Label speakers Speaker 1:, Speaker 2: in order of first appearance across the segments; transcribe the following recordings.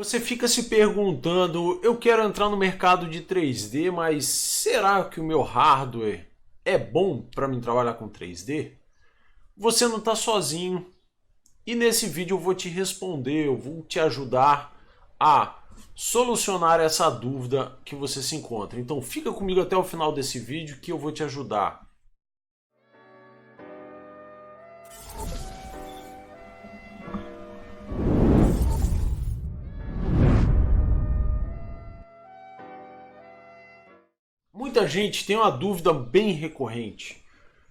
Speaker 1: Você fica se perguntando, eu quero entrar no mercado de 3D, mas será que o meu hardware é bom para mim trabalhar com 3D? Você não está sozinho e nesse vídeo eu vou te responder, eu vou te ajudar a solucionar essa dúvida que você se encontra. Então fica comigo até o final desse vídeo que eu vou te ajudar. Muita gente tem uma dúvida bem recorrente.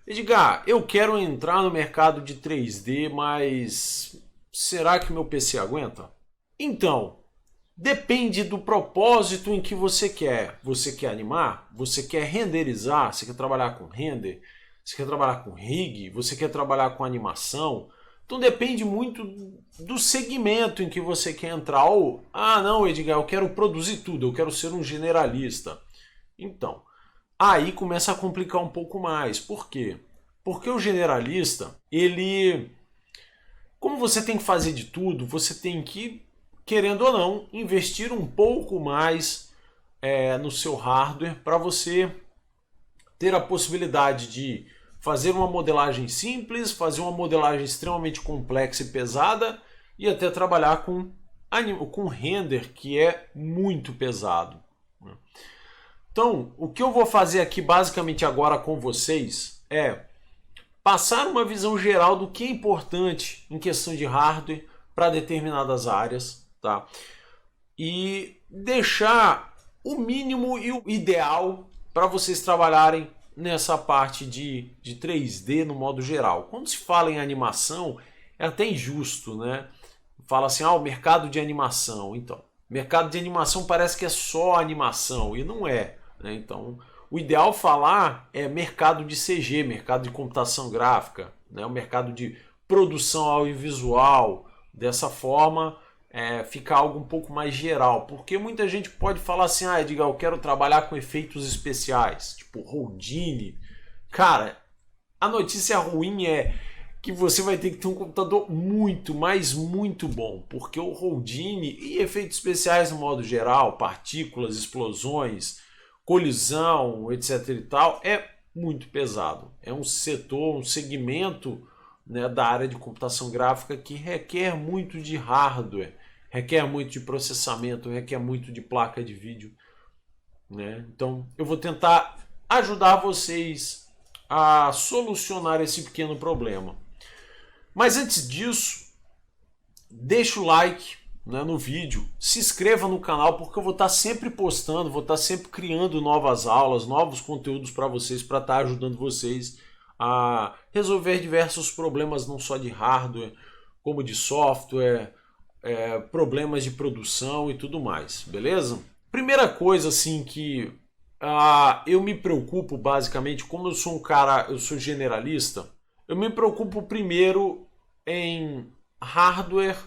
Speaker 1: Edgar, eu quero entrar no mercado de 3D, mas será que meu PC aguenta? Então, depende do propósito em que você quer. Você quer animar? Você quer renderizar? Você quer trabalhar com render? Você quer trabalhar com rig? Você quer trabalhar com animação? Então depende muito do segmento em que você quer entrar. Ou, não, Edgar, eu quero produzir tudo, eu quero ser um generalista. Então, aí começa a complicar um pouco mais. Por quê? Porque o generalista, como você tem que fazer de tudo, você tem que, querendo ou não, investir um pouco mais no seu hardware para você ter a possibilidade de fazer uma modelagem simples, fazer uma modelagem extremamente complexa e pesada e até trabalhar com render, que é muito pesado. Então, o que eu vou fazer aqui basicamente agora com vocês é passar uma visão geral do que é importante em questão de hardware para determinadas áreas, tá? E deixar o mínimo e o ideal para vocês trabalharem nessa parte de 3D no modo geral. Quando se fala em animação, é até injusto, né? Fala assim, o mercado de animação. Então, mercado de animação parece que é só animação, e não é. Então, o ideal falar é mercado de CG, mercado de computação gráfica, né? O mercado de produção audiovisual. Dessa forma, fica algo um pouco mais geral, porque muita gente pode falar assim, Edgar, eu quero trabalhar com efeitos especiais, tipo Houdini. Cara, a notícia ruim é que você vai ter que ter um computador muito, mas muito bom, porque o Houdini e efeitos especiais no modo geral, partículas, explosões, colisão, etc e tal, é muito pesado. É um setor, um segmento, né, da área de computação gráfica que requer muito de hardware, requer muito de processamento, requer muito de placa de vídeo, né? Então eu vou tentar ajudar vocês a solucionar esse pequeno problema. Mas antes disso, deixa o like, né, no vídeo, se inscreva no canal, porque eu vou estar sempre postando, vou estar sempre criando novas aulas, novos conteúdos para vocês, para estar ajudando vocês a resolver diversos problemas, não só de hardware, como de software, problemas de produção e tudo mais, beleza? Primeira coisa assim que eu me preocupo basicamente, como eu sou eu sou generalista, eu me preocupo primeiro em hardware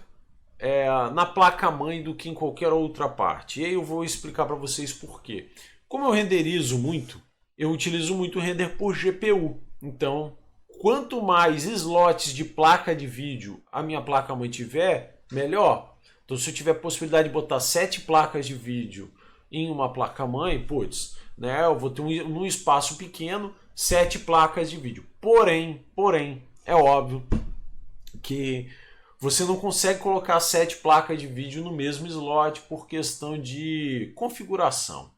Speaker 1: na placa-mãe do que em qualquer outra parte. E aí eu vou explicar para vocês por quê. Como eu renderizo muito, eu utilizo muito render por GPU. Então, quanto mais slots de placa de vídeo a minha placa-mãe tiver, melhor. Então, se eu tiver possibilidade de botar 7 placas de vídeo em uma placa-mãe, putz, né, eu vou ter num espaço pequeno 7 placas de vídeo. Porém, é óbvio que você não consegue colocar 7 placas de vídeo no mesmo slot por questão de configuração,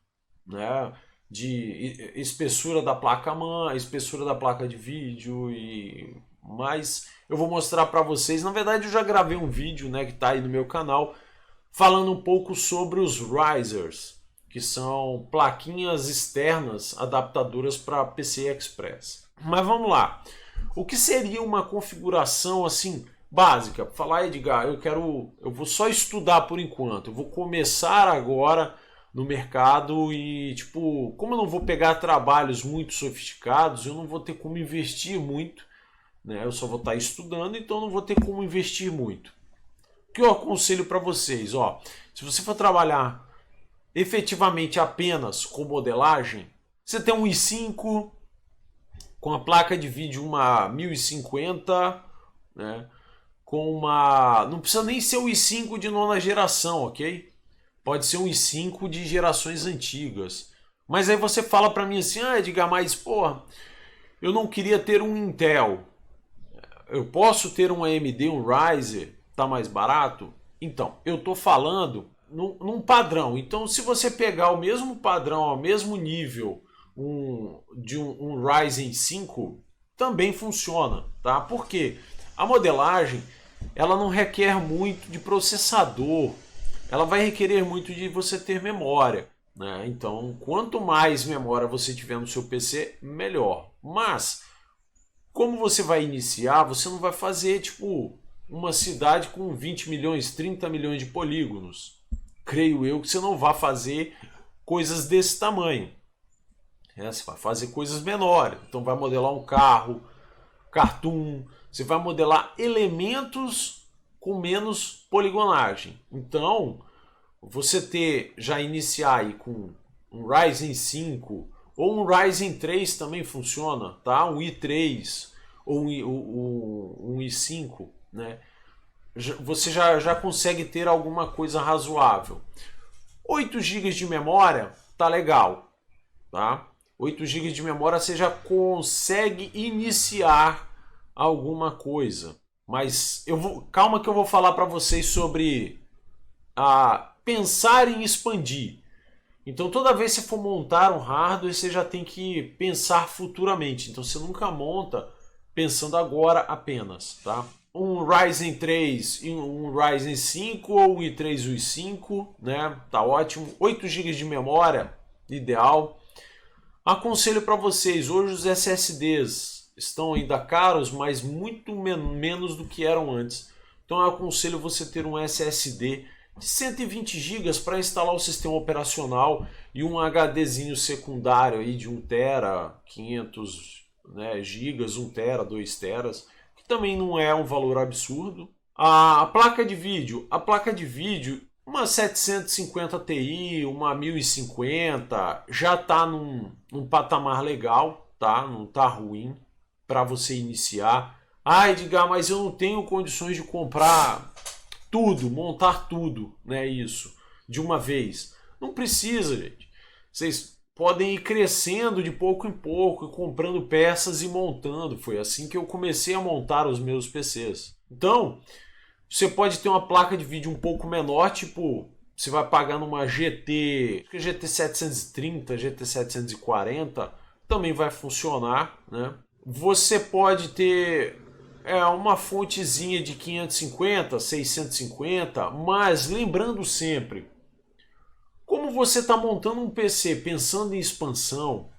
Speaker 1: né? De espessura da placa-mãe, espessura da placa de vídeo. Mas eu vou mostrar para vocês. Na verdade, eu já gravei um vídeo, né, que está aí no meu canal, falando um pouco sobre os risers, que são plaquinhas externas adaptadoras para PCI Express. Mas vamos lá. O que seria uma configuração assim básica? Falar, Edgar, eu vou só estudar por enquanto. Eu vou começar agora no mercado e, tipo, como eu não vou pegar trabalhos muito sofisticados, eu não vou ter como investir muito, né? Eu só vou estar estudando, então não vou ter como investir muito. O que eu aconselho para vocês, se você for trabalhar efetivamente apenas com modelagem, você tem um i5 com a placa de vídeo uma 1050, né? com uma... Não precisa nem ser o i5 de nona geração, ok? Pode ser um i5 de gerações antigas. Mas aí você fala para mim assim, Edgar, mas porra, eu não queria ter um Intel. Eu posso ter um AMD, um Ryzen, tá mais barato? Então, eu tô falando num padrão. Então, se você pegar o mesmo padrão, ao mesmo nível de um Ryzen 5, também funciona, tá? Porque a modelagem, ela não requer muito de processador, ela vai requerer muito de você ter memória, né? Então, quanto mais memória você tiver no seu PC, melhor. Mas, como você vai iniciar, você não vai fazer tipo uma cidade com 20 milhões, 30 milhões de polígonos. Creio eu que você não vai fazer coisas desse tamanho. Você vai fazer coisas menores. Então vai modelar um carro, cartoon, você vai modelar elementos com menos poligonagem. Então, você já iniciar aí com um Ryzen 5 ou um Ryzen 3 também funciona, tá? Um i3 ou um i5, né? Você já consegue ter alguma coisa razoável. 8 GB de memória tá legal, tá? 8 GB de memória você já consegue iniciar alguma coisa. Mas calma que eu vou falar para vocês sobre pensar em expandir. Então toda vez que você for montar um hardware, você já tem que pensar futuramente. Então você nunca monta pensando agora apenas, tá? Um Ryzen 3 e um Ryzen 5 ou um i3 ou i5, né? Tá ótimo. 8 GB de memória, ideal. Aconselho para vocês, hoje os SSDs estão ainda caros, mas muito menos do que eram antes. Então eu aconselho você ter um SSD de 120 GB para instalar o sistema operacional e um HDzinho secundário aí de 1 TB, 500, né, GB, 1 TB, 2 TB, que também não é um valor absurdo. A placa de vídeo, uma 750 Ti, uma 1050, já está num patamar legal, tá? Não está ruim para você iniciar. Edgar, mas eu não tenho condições de comprar tudo, montar tudo, né? Isso, de uma vez. Não precisa, gente. Vocês podem ir crescendo de pouco em pouco, comprando peças e montando. Foi assim que eu comecei a montar os meus PCs. Então, você pode ter uma placa de vídeo um pouco menor, tipo, você vai pagar numa GT 730, GT 740, também vai funcionar, né? Você pode ter uma fontezinha de 550, 650, mas lembrando sempre, como você está montando um PC pensando em expansão,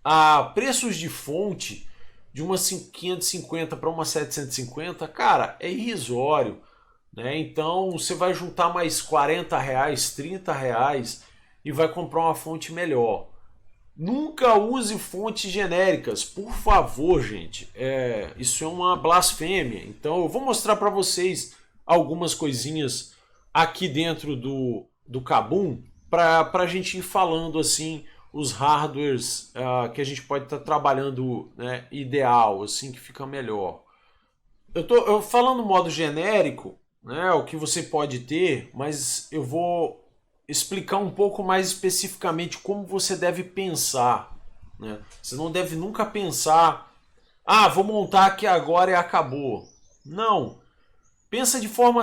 Speaker 1: a preços de fonte de uma 550 para uma 750, cara, é irrisório, né? Então você vai juntar mais 40 reais, 30 reais e vai comprar uma fonte melhor. Nunca use fontes genéricas, por favor, gente. Isso é uma blasfêmia. Então eu vou mostrar para vocês algumas coisinhas aqui dentro do Kabum para a gente ir falando assim os hardwares que a gente pode estar trabalhando, né, ideal, assim que fica melhor. Eu falando modo genérico, né, o que você pode ter, mas eu vou explicar um pouco mais especificamente como você deve pensar, né? Você não deve nunca pensar, vou montar aqui agora e acabou. Não. Pensa de forma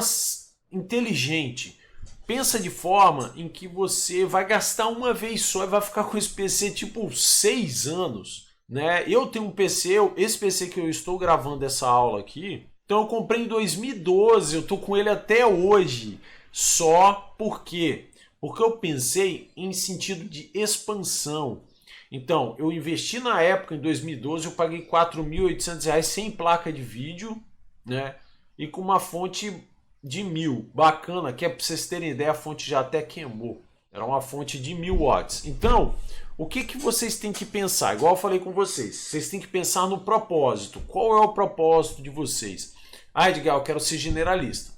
Speaker 1: inteligente. Pensa de forma em que você vai gastar uma vez só e vai ficar com esse PC tipo 6 anos, né? Eu tenho um PC, esse PC que eu estou gravando essa aula aqui, então eu comprei em 2012, eu tô com ele até hoje. Só porque eu pensei em sentido de expansão. Então, eu investi na época, em 2012, eu paguei R$ 4.800 sem placa de vídeo, né? E com uma fonte de 1000, bacana, que é para vocês terem ideia, a fonte já até queimou. Era uma fonte de 1000 watts. Então, o que vocês têm que pensar? Igual eu falei com vocês têm que pensar no propósito. Qual é o propósito de vocês? Edgar, eu quero ser generalista.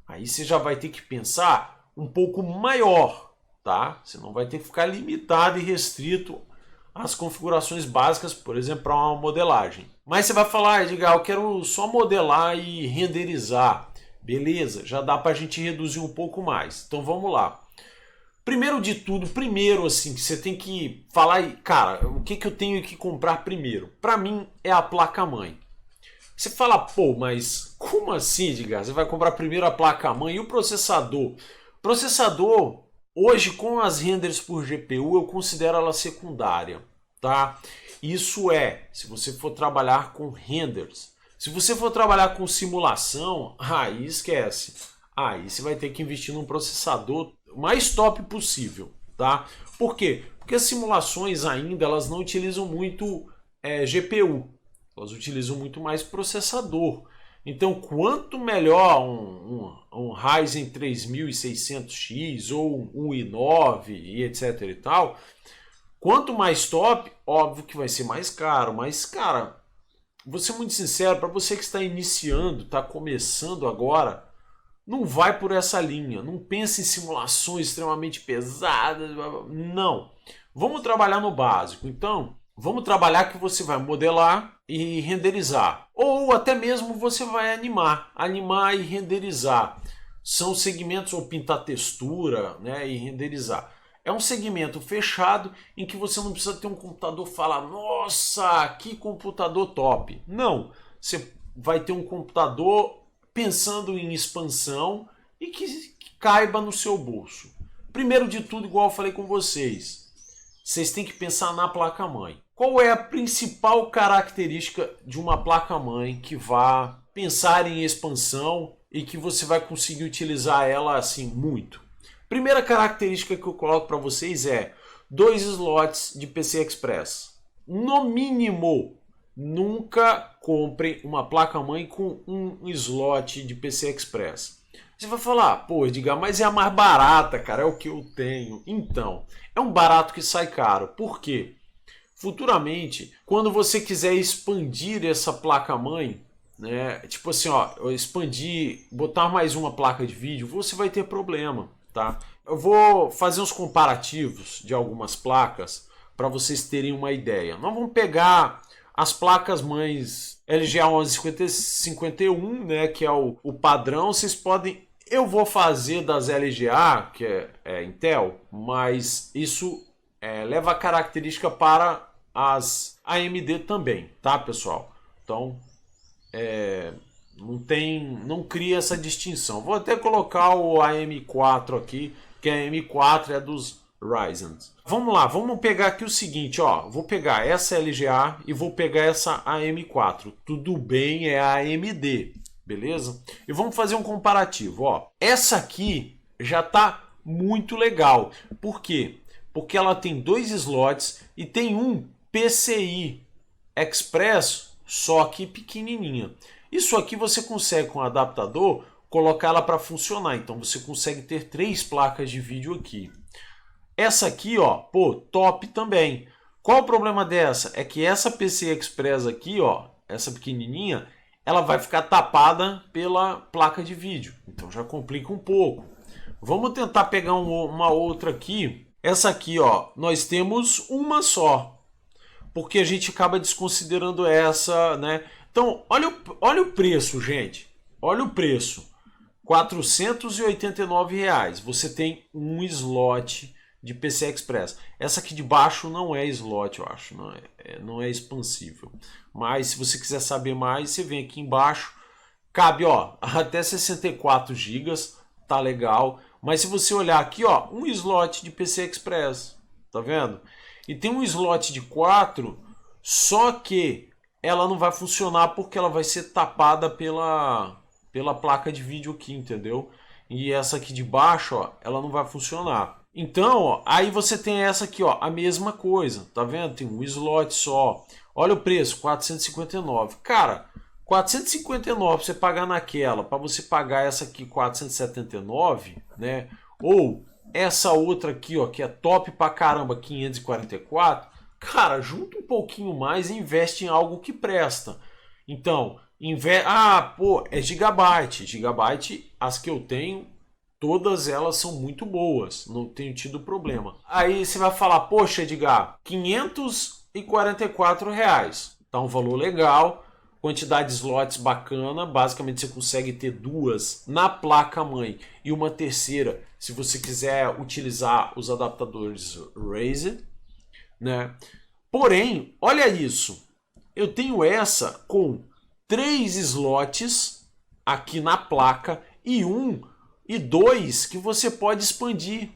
Speaker 1: Aí você já vai ter que pensar um pouco maior, tá? Você não vai ter que ficar limitado e restrito às configurações básicas, por exemplo, para uma modelagem. Mas você vai falar, Edgar, eu quero só modelar e renderizar. Beleza, já dá para a gente reduzir um pouco mais. Então vamos lá. Primeiro de tudo, primeiro assim, que você tem que falar, cara, o que eu tenho que comprar primeiro? Para mim é a placa-mãe. Você fala, pô, mas como assim, Edgar? Você vai comprar primeiro a placa-mãe e o processador? Processador, hoje com as renders por GPU, eu considero ela secundária, tá? Isso se você for trabalhar com renders. Se você for trabalhar com simulação, aí esquece. Aí você vai ter que investir num processador mais top possível, tá? Por quê? Porque as simulações ainda elas não utilizam muito GPU, elas utilizam muito mais processador. Então, quanto melhor um Ryzen 3600X ou um i9 e etc e tal, quanto mais top, óbvio que vai ser mais caro. Mas, cara, vou ser muito sincero, para você que está iniciando, está começando agora, não vai por essa linha. Não pense em simulações extremamente pesadas. Não. Vamos trabalhar no básico. Então, vamos trabalhar que você vai modelar e renderizar. Ou até mesmo você vai animar. Animar e renderizar. São segmentos, ou pintar textura, né, e renderizar. É um segmento fechado em que você não precisa ter um computador e falar, nossa, que computador top. Não. Você vai ter um computador pensando em expansão e que caiba no seu bolso. Primeiro de tudo, igual eu falei com vocês têm que pensar na placa-mãe. Qual é a principal característica de uma placa-mãe que vá pensar em expansão e que você vai conseguir utilizar ela assim muito? Primeira característica que eu coloco para vocês é 2 slots de PCI Express. No mínimo, nunca compre uma placa-mãe com um slot de PCI Express. Você vai falar, pô, Edgar, mas é a mais barata, cara, é o que eu tenho. Então, é um barato que sai caro. Por quê? Futuramente, quando você quiser expandir essa placa-mãe, né, tipo assim, ó, expandir, botar mais uma placa de vídeo, você vai ter problema, tá? Eu vou fazer uns comparativos de algumas placas para vocês terem uma ideia. Nós vamos pegar as placas mães LGA 1151, né, que é o padrão. Vocês podem, eu vou fazer das LGA, que é Intel, mas isso leva a característica para as AMD também, tá, pessoal? Então, não cria essa distinção. Vou até colocar o AM4 aqui, que a AM4 é dos Ryzen. Vamos lá, vamos pegar aqui o seguinte, ó. Vou pegar essa LGA e vou pegar essa AM4. Tudo bem, é a AMD, beleza? E vamos fazer um comparativo, ó. Essa aqui já tá muito legal. Por quê? Porque ela tem 2 slots e tem um PCI Express, só que pequenininha. Isso aqui você consegue com o adaptador colocar ela para funcionar. Então você consegue ter 3 placas de vídeo aqui. Essa aqui, ó, pô, top também. Qual o problema dessa? É que essa PCI Express aqui, ó, essa pequenininha, ela vai ficar tapada pela placa de vídeo. Então já complica um pouco. Vamos tentar pegar uma outra aqui. Essa aqui, ó, nós temos uma só. Porque a gente acaba desconsiderando essa, né? Então, olha o preço, gente. Olha o preço. R$ 489. Você tem um slot de PCI Express. Essa aqui de baixo não é slot, eu acho. Não é expansível. Mas se você quiser saber mais, você vem aqui embaixo. Cabe, ó, até 64 GB. Tá legal. Mas se você olhar aqui, ó, um slot de PCI Express. Tá vendo? E tem um slot de 4, só que ela não vai funcionar porque ela vai ser tapada pela placa de vídeo aqui, entendeu? E essa aqui de baixo, ó, ela não vai funcionar. Então, ó, aí você tem essa aqui, ó, a mesma coisa, tá vendo? Tem um slot só. Olha o preço, 459. Cara, 459 você pagar naquela, para você pagar essa aqui 479, né? Ou essa outra aqui, ó, que é top pra caramba, 544. Cara, junta um pouquinho mais e investe em algo que presta. Então, pô, é gigabyte. Gigabyte, as que eu tenho, todas elas são muito boas. Não tenho tido problema. Aí você vai falar, poxa, Edgar, R$ 544. tá um valor legal, quantidade de slots bacana, basicamente você consegue ter duas na placa-mãe e uma terceira se você quiser utilizar os adaptadores Razer, né? Porém, olha isso, eu tenho essa com 3 slots aqui na placa e 1 e 2 que você pode expandir.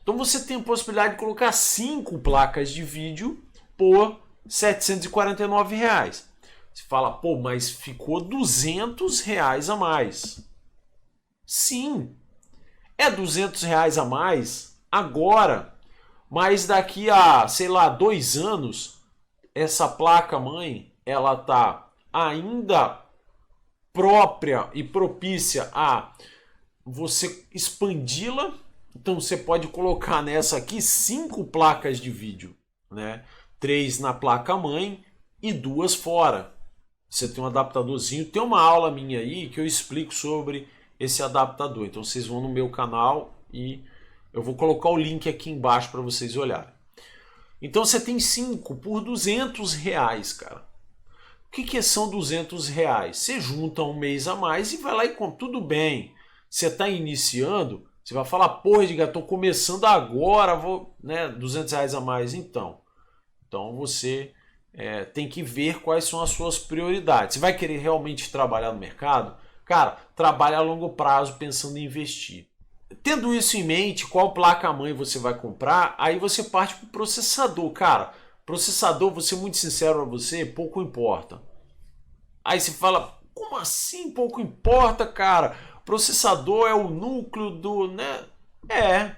Speaker 1: Então você tem a possibilidade de colocar 5 placas de vídeo por R$ 749. Você fala, pô, mas ficou R$ 200 a mais. Sim, é R$ 200 a mais agora, mas daqui a, sei lá, 2 anos, essa placa-mãe, ela tá ainda própria e propícia a você expandi-la. Então você pode colocar nessa aqui 5 placas de vídeo, né? 3 na placa-mãe e 2 fora. Você tem um adaptadorzinho, tem uma aula minha aí que eu explico sobre esse adaptador. Então vocês vão no meu canal e eu vou colocar o link aqui embaixo para vocês olharem. Então você tem 5 por R$ 200, cara. O que são R$ 200? Você junta um mês a mais e vai lá e compra. Tudo bem, você está iniciando, você vai falar, pô, Edgar, estou começando agora, vou, né, R$ 200 a mais. Então você tem que ver quais são as suas prioridades. Você vai querer realmente trabalhar no mercado? Cara, trabalhe a longo prazo pensando em investir. Tendo isso em mente, qual placa-mãe você vai comprar, aí você parte para o processador. Cara, processador, vou ser muito sincero para você, pouco importa. Aí você fala, como assim pouco importa, cara? Processador é o núcleo do... né? É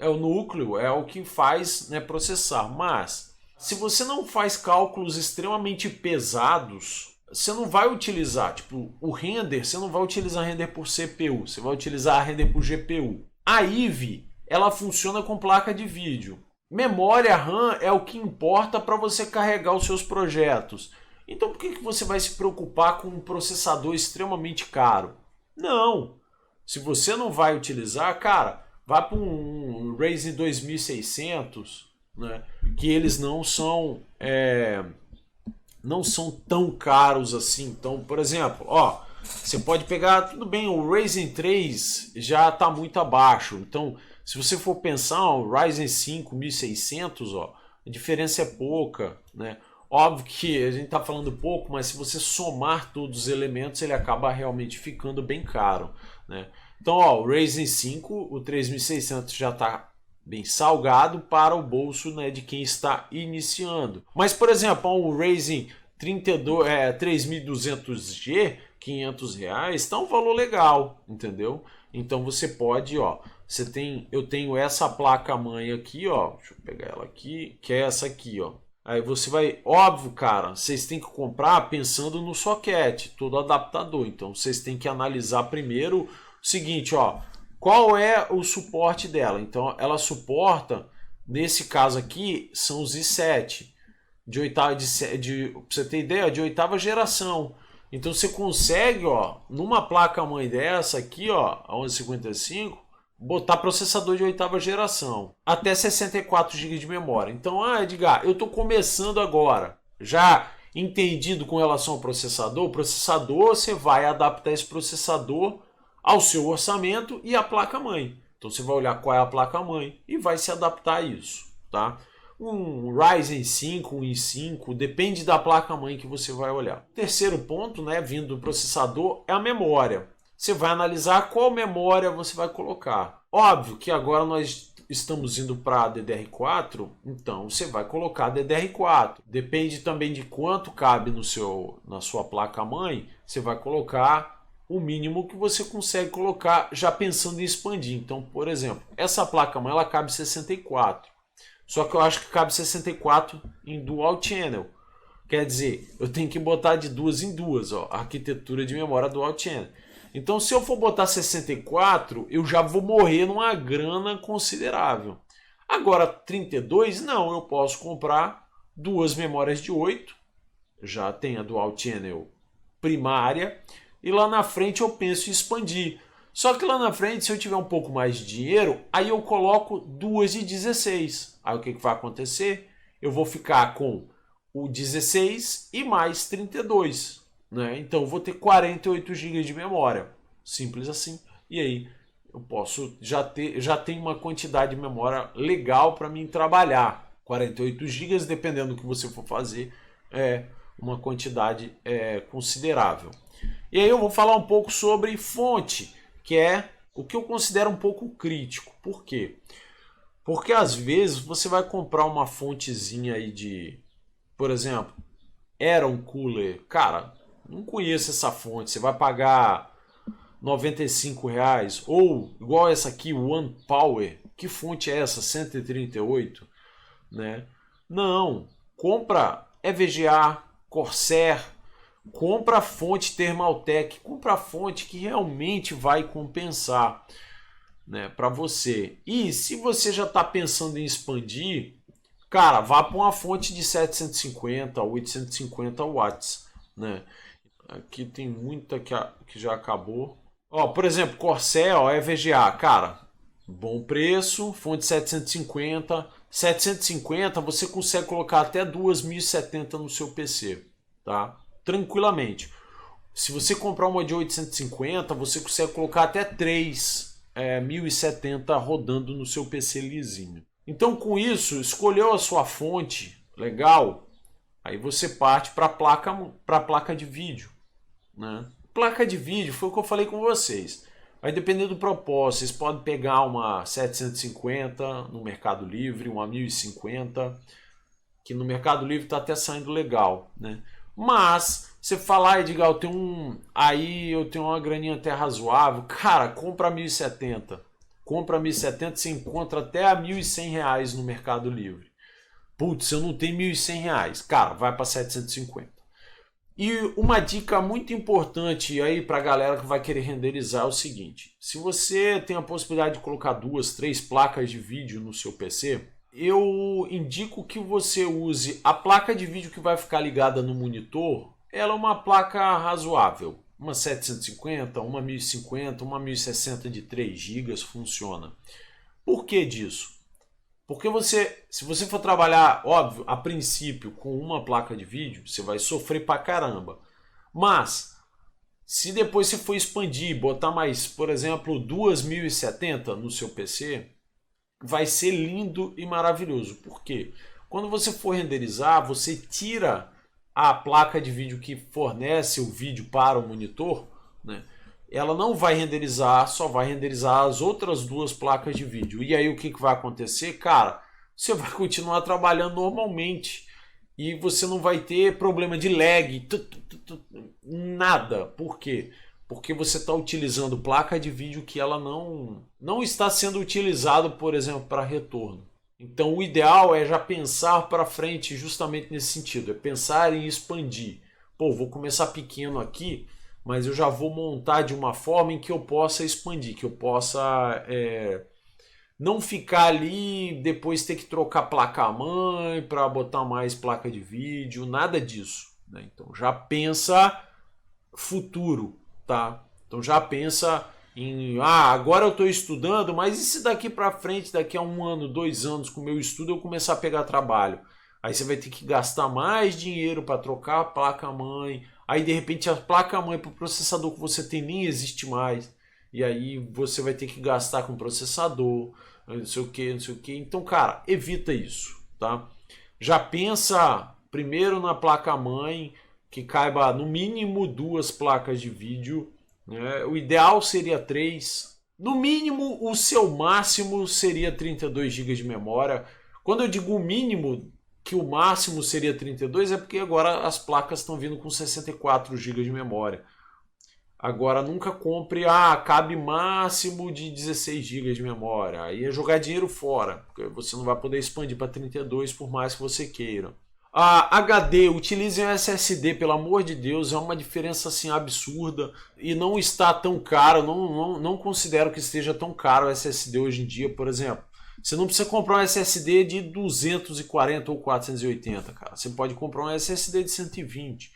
Speaker 1: o núcleo, é o que faz, né, processar. Mas se você não faz cálculos extremamente pesados, você não vai utilizar, tipo, o render, você não vai utilizar render por CPU, você vai utilizar render por GPU. A IVE, ela funciona com placa de vídeo. Memória RAM é o que importa para você carregar os seus projetos. Então por que você vai se preocupar com um processador extremamente caro? Não. Se você não vai utilizar, cara, vá para um Ryzen 2600, né, que eles não são tão caros assim. Então, por exemplo, ó, você pode pegar, tudo bem, o Ryzen 3 já está muito abaixo. Então, se você for pensar, o Ryzen 5 1600, ó, a diferença é pouca, né? Óbvio que a gente está falando pouco, mas se você somar todos os elementos, ele acaba realmente ficando bem caro, né? Então, ó, o Ryzen 5, o 3600 já está bem salgado para o bolso, né, de quem está iniciando. Mas, por exemplo, o Ryzen 3200G, R$500, está um valor legal, entendeu? Então você pode, ó, eu tenho essa placa-mãe aqui, ó, deixa eu pegar ela aqui, que é essa aqui, ó. Aí você vai, óbvio, cara, vocês têm que comprar pensando no socket, todo adaptador. Então vocês têm que analisar primeiro o seguinte, ó, qual é o suporte dela? Então ela suporta, nesse caso aqui, são os i7 de oitava, pra você ter ideia, de 8ª geração. Então você consegue, ó, numa placa-mãe dessa aqui, ó, a 1155, botar processador de 8ª geração, até 64 GB de memória. Então, Edgar, eu estou começando agora, já entendido com relação ao processador, você vai adaptar esse processador ao seu orçamento e à placa-mãe. Então você vai olhar qual é a placa-mãe e vai se adaptar a isso, tá? Um Ryzen 5, um i5, depende da placa-mãe que você vai olhar. Terceiro ponto, né, vindo do processador, é a memória. Você vai analisar qual memória você vai colocar. Óbvio que agora nós estamos indo para DDR4, então você vai colocar DDR4. Depende também de quanto cabe na sua placa-mãe, você vai colocar o mínimo que você consegue colocar já pensando em expandir. Então, por exemplo, essa placa-mãe ela cabe 64. Só que eu acho que cabe 64 em dual channel. Quer dizer, eu tenho que botar de duas em duas, ó, a arquitetura de memória dual channel. Então, se eu for botar 64, eu já vou morrer numa grana considerável. Agora, 32, não, eu posso comprar duas memórias de 8, já tem a dual channel primária, e lá na frente eu penso em expandir. Só que lá na frente, se eu tiver um pouco mais de dinheiro, aí eu coloco duas de 16. Aí o que vai acontecer? Eu vou ficar com o 16 e mais 32, né? Então eu vou ter 48 GB de memória, simples assim. E aí eu posso já tenho uma quantidade de memória legal para mim trabalhar. 48 GB, dependendo do que você for fazer, é uma quantidade considerável. E aí eu vou falar um pouco sobre fonte, que é o que eu considero um pouco crítico. Por quê? Porque às vezes você vai comprar uma fontezinha aí de, por exemplo, Aeron Cooler. Cara, não conheço essa fonte. Você vai pagar R$ 95. Ou, igual essa aqui, One Power. Que fonte é essa? 138, né? Não. Compra EVGA, Corsair. Compra a fonte Thermaltake. Compra a fonte que realmente vai compensar, né, para você. E se você já está pensando em expandir, cara, vá para uma fonte de 750 a 850 watts, né? Aqui tem muita que já acabou. Ó, por exemplo, Corsair, ó, EVGA, cara, bom preço, fonte 750. 750 você consegue colocar até 2070 no seu PC, tá? Tranquilamente. Se você comprar uma de 850, você consegue colocar até 1070 rodando no seu PC lisinho. Então, com isso, escolheu a sua fonte, legal, aí você parte para a placa de vídeo, né? Placa de vídeo foi o que eu falei com vocês. Vai depender do propósito. Vocês podem pegar uma 750 no Mercado Livre, uma 1050, que no Mercado Livre está até saindo legal, né? Mas você falar, Edgar, eu tenho uma graninha até razoável, cara, compra 1070. Compra 1070, você encontra até a R$ 1.100 no Mercado Livre. Putz, eu não tenho R$ 1.100. Cara, vai para 750. E uma dica muito importante aí para a galera que vai querer renderizar é o seguinte: se você tem a possibilidade de colocar 2, 3 placas de vídeo no seu PC, eu indico que você use a placa de vídeo que vai ficar ligada no monitor. Ela é uma placa razoável, uma 750, uma 1050, uma 1060 de 3 GB funciona. Por que disso? Porque se você for trabalhar, óbvio, a princípio com uma placa de vídeo, você vai sofrer pra caramba. Mas, se depois você for expandir, botar mais, por exemplo, 2070 no seu PC, vai ser lindo e maravilhoso. Por quê? Quando você for renderizar, você tira a placa de vídeo que fornece o vídeo para o monitor, né? Ela não vai renderizar, só vai renderizar as outras 2 placas de vídeo. E aí o que vai acontecer? Cara, você vai continuar trabalhando normalmente e você não vai ter problema de lag, nada. Por quê? Porque você está utilizando placa de vídeo que ela não está sendo utilizada, por exemplo, para retorno. Então o ideal é já pensar para frente justamente nesse sentido, é pensar em expandir. Pô, vou começar pequeno aqui, mas eu já vou montar de uma forma em que eu possa expandir, que eu possa não ficar ali, depois ter que trocar placa-mãe para botar mais placa de vídeo, nada disso, né? Então já pensa futuro, tá? Então já pensa em, agora eu estou estudando, mas e se daqui para frente, daqui a 1 ano, 2 anos com o meu estudo eu começar a pegar trabalho? Aí você vai ter que gastar mais dinheiro para trocar a placa-mãe. Aí de repente a placa-mãe para o processador que você tem nem existe mais. E aí você vai ter que gastar com processador, não sei o que, não sei o que. Então, cara, evita isso, tá? Já pensa primeiro na placa-mãe, que caiba no mínimo 2 placas de vídeo, né? O ideal seria 3. No mínimo, o seu máximo seria 32 GB de memória. Quando eu digo o mínimo, que o máximo seria 32, é porque agora as placas estão vindo com 64 GB de memória. Agora nunca compre, cabe máximo de 16 GB de memória. Aí é jogar dinheiro fora, porque você não vai poder expandir para 32 por mais que você queira. HD, utilizem o SSD, pelo amor de Deus, é uma diferença assim absurda e não está tão caro, não considero que esteja tão caro o SSD hoje em dia, por exemplo. Você não precisa comprar um SSD de 240 ou 480, cara. Você pode comprar um SSD de 120.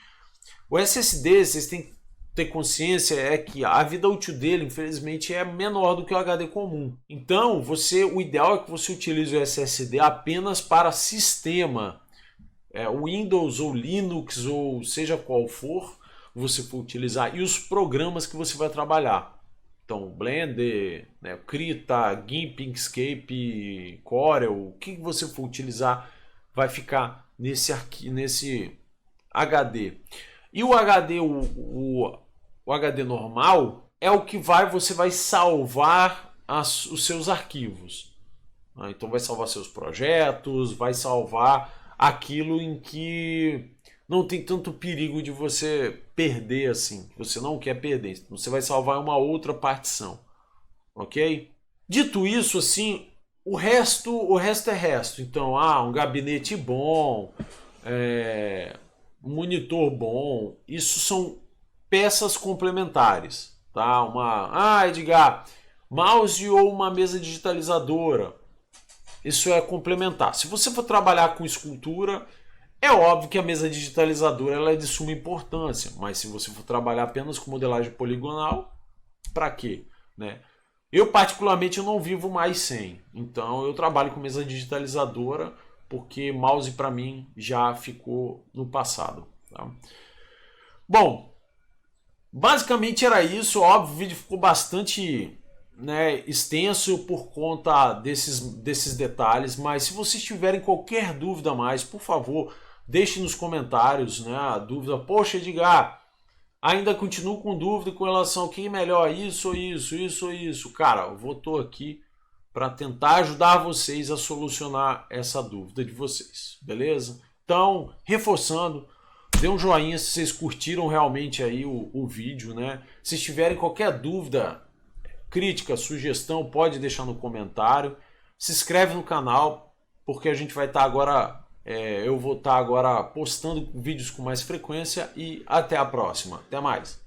Speaker 1: O SSD, vocês têm que ter consciência, é que a vida útil dele, infelizmente, é menor do que o HD comum. Então, o ideal é que você utilize o SSD apenas para sistema. Windows ou Linux ou seja qual for você for utilizar e os programas que você vai trabalhar. Então, Blender, né, Krita, GIMP, Inkscape, Corel, o que você for utilizar vai ficar nesse HD. E o HD, o HD normal é o que você vai salvar os seus arquivos. Então vai salvar seus projetos, vai salvar aquilo em que não tem tanto perigo de você perder assim, que você não quer perder. Você vai salvar uma outra partição, ok? Dito isso, assim, o resto é resto. Então, um gabinete bom, um monitor bom, isso são peças complementares, tá? Edgar, mouse ou uma mesa digitalizadora, isso é complementar. Se você for trabalhar com escultura, é óbvio que a mesa digitalizadora ela é de suma importância, mas se você for trabalhar apenas com modelagem poligonal, para quê? Né? Eu particularmente eu não vivo mais sem, então eu trabalho com mesa digitalizadora porque mouse para mim já ficou no passado. Tá? Bom, basicamente era isso, óbvio, o vídeo ficou bastante extenso por conta desses detalhes, mas se vocês tiverem qualquer dúvida a mais, por favor, deixe nos comentários, né, a dúvida. Poxa, Edgar, ainda continuo com dúvida com relação ao que é melhor, isso ou isso. Cara, eu tô aqui para tentar ajudar vocês a solucionar essa dúvida de vocês, beleza? Então, reforçando, dê um joinha se vocês curtiram realmente aí o vídeo, né? Se tiverem qualquer dúvida, crítica, sugestão, pode deixar no comentário. Se inscreve no canal, porque a gente vai estar agora, eu vou estar agora postando vídeos com mais frequência e até a próxima. Até mais.